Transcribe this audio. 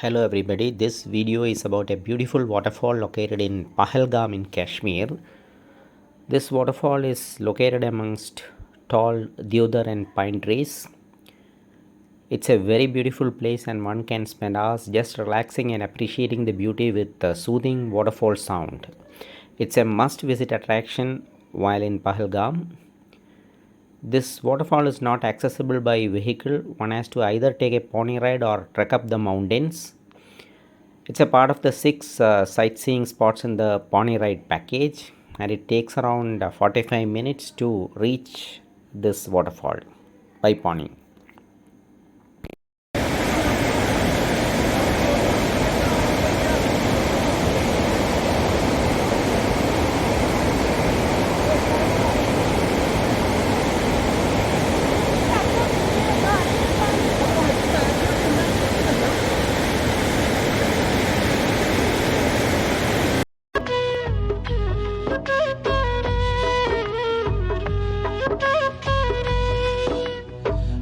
Hello everybody, this video is about a beautiful waterfall located in Pahalgam in Kashmir. This waterfall is located amongst tall deodhar and pine trees. It's a very beautiful place and one can spend hours just relaxing and appreciating the beauty with the soothing waterfall sound. It's a must visit attraction while in Pahalgam. This waterfall is not accessible by vehicle. One has to either take a pony ride or trek up the mountains. It's a part of the six sightseeing spots in the pony ride package, and it takes around 45 minutes to reach this waterfall by pony.